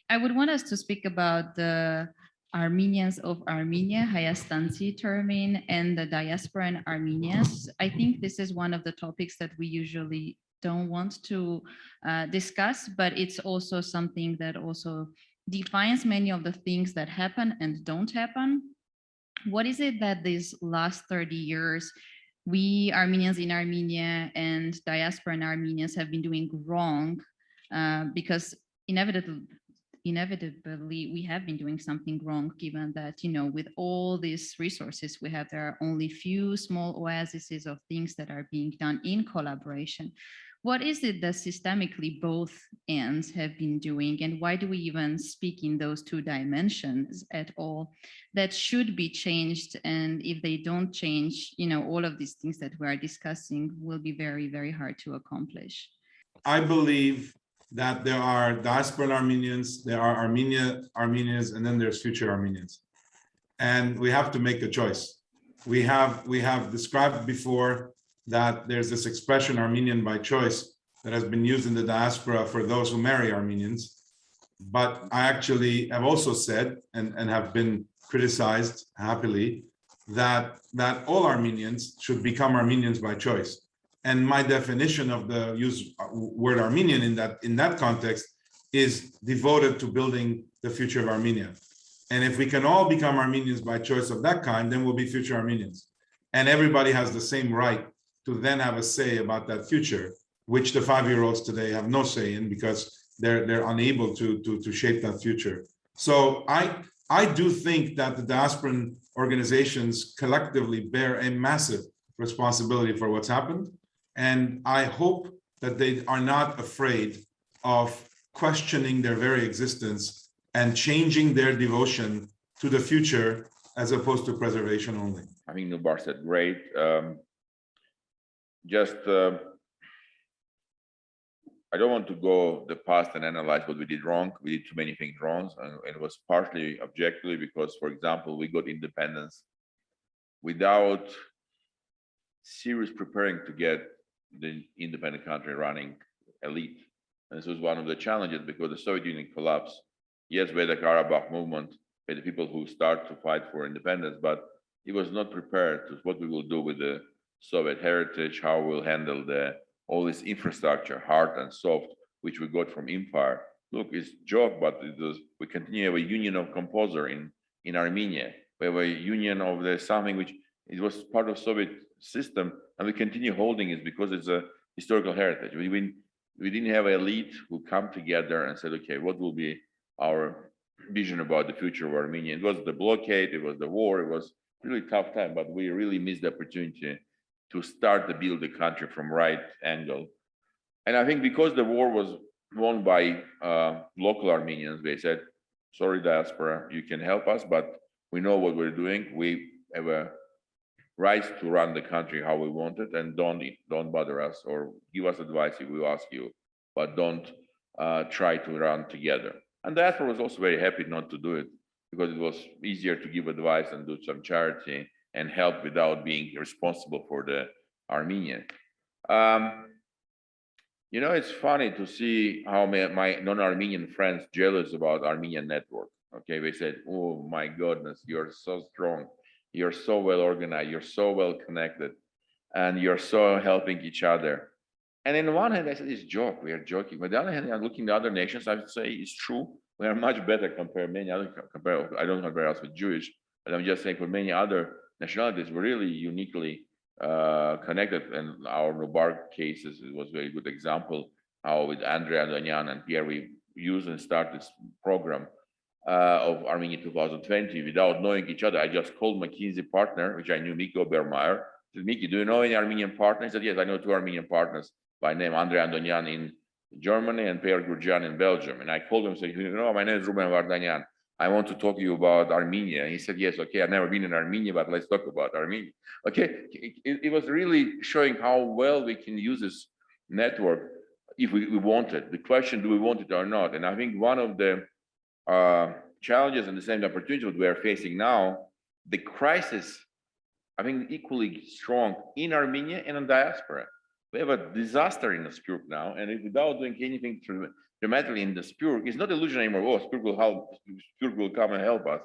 I would want us to speak about the Armenians of Armenia, Hayastansi terming, and the diasporan Armenians. I think this is one of the topics that we usually don't want to discuss, but it's also something that also defines many of the things that happen and don't happen. What is it that these last 30 years we Armenians in Armenia and diasporan Armenians have been doing wrong? Because inevitably we have been doing something wrong, given that, you know, with all these resources we have, there are only few small oases of things that are being done in collaboration. What is it that systemically both ends have been doing, and why do we even speak in those two dimensions at all, that should be changed? And if they don't change, you know, all of these things that we are discussing will be very, very hard to accomplish. I believe that there are diaspora Armenians, there are Armenians, and then there's future Armenians. And we have to make a choice. We have described before that there's this expression Armenian by choice that has been used in the diaspora for those who marry Armenians. But I actually have also said, and have been criticized happily, that all Armenians should become Armenians by choice. And my definition of the word Armenian in that context is devoted to building the future of Armenia. And if we can all become Armenians by choice of that kind, then we'll be future Armenians. And everybody has the same right to then have a say about that future, which the 5-year-olds today have no say in, because they're unable to shape that future. So I do think that the diasporan organizations collectively bear a massive responsibility for what's happened. And I hope that they are not afraid of questioning their very existence and changing their devotion to the future as opposed to preservation only. I think Noubar said great. I don't want to go the past and analyze what we did wrong. We did too many things wrong, and it was partly objectively because, for example, we got independence without serious preparing to get the independent country running elite. And this was one of the challenges because the Soviet Union collapsed. Yes, we had the Karabakh movement, we had the people who start to fight for independence, but it was not prepared to what we will do with the Soviet heritage, how we'll handle all this infrastructure, hard and soft, which we got from empire. Look, it's joke, but we continue to have a union of composer in Armenia. We have a union of something which it was part of Soviet system, and we continue holding it because it's a historical heritage. We didn't have an elite who come together and said, okay, what will be our vision about the future of Armenia? It was the blockade, it was the war, it was really tough time, but we really missed the opportunity to start to build the country from right angle. And I think because the war was won by local Armenians, they said, sorry, diaspora, you can help us, but we know what we're doing. We have a right to run the country how we want it, and don't bother us or give us advice if we ask you, but don't try to run together. And diaspora was also very happy not to do it because it was easier to give advice and do some charity and help without being responsible for the Armenian. You know, it's funny to see how my non-Armenian friends jealous about Armenian network. Okay, they said, oh my goodness, you're so strong. You're so well organized, you're so well connected, and you're so helping each other. And in one hand, I said, it's joke, we are joking. But on the other hand, I'm looking at other nations, I would say it's true. We are much better compared to many other, I don't compare us with Jewish, but I'm just saying for many other nationalities, we're really uniquely connected. And our Noubar cases, it was a very good example how with Andrea Donyan and Pierre, we use and start this program of Armenia 2020 without knowing each other. I just called McKinsey partner, which I knew, Miki Obermeyer. I said, Miki, do you know any Armenian partners? He said, yes, I know 2 Armenian partners by name, Andrea Andonian in Germany and Pierre Gurgian in Belgium. And I called him and said, you know, my name is Ruben Vardanyan. I want to talk to you about Armenia. And he said, yes, okay, I've never been in Armenia, but let's talk about Armenia. Okay, it was really showing how well we can use this network if we want it. The question, do we want it or not? And I think one of the challenges and the same opportunities that we are facing now, the crisis, I think equally strong in Armenia and in diaspora. We have a disaster in the group now, and without doing anything to dramatically in the Spur, it's not illusion anymore. Oh, Spur will help, Spur will come and help us.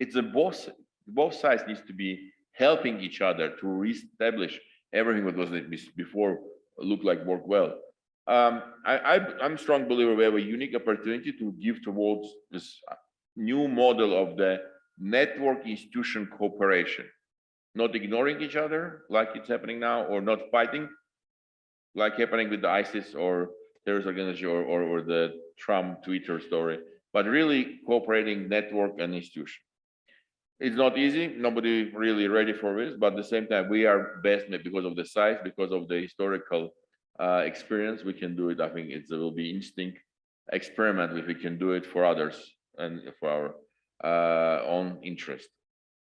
It's a both sides needs to be helping each other to reestablish everything that was before looked like work well. I'm a strong believer we have a unique opportunity to give towards this new model of the network institution cooperation, not ignoring each other like it's happening now, or not fighting like happening with the ISIS or terrorist organization or the Trump Twitter story, but really cooperating network and institution. It's not easy, nobody really ready for this, but at the same time, we are best because of the size, because of the historical experience, we can do it. I think it will be interesting experiment if we can do it for others and for our own interest.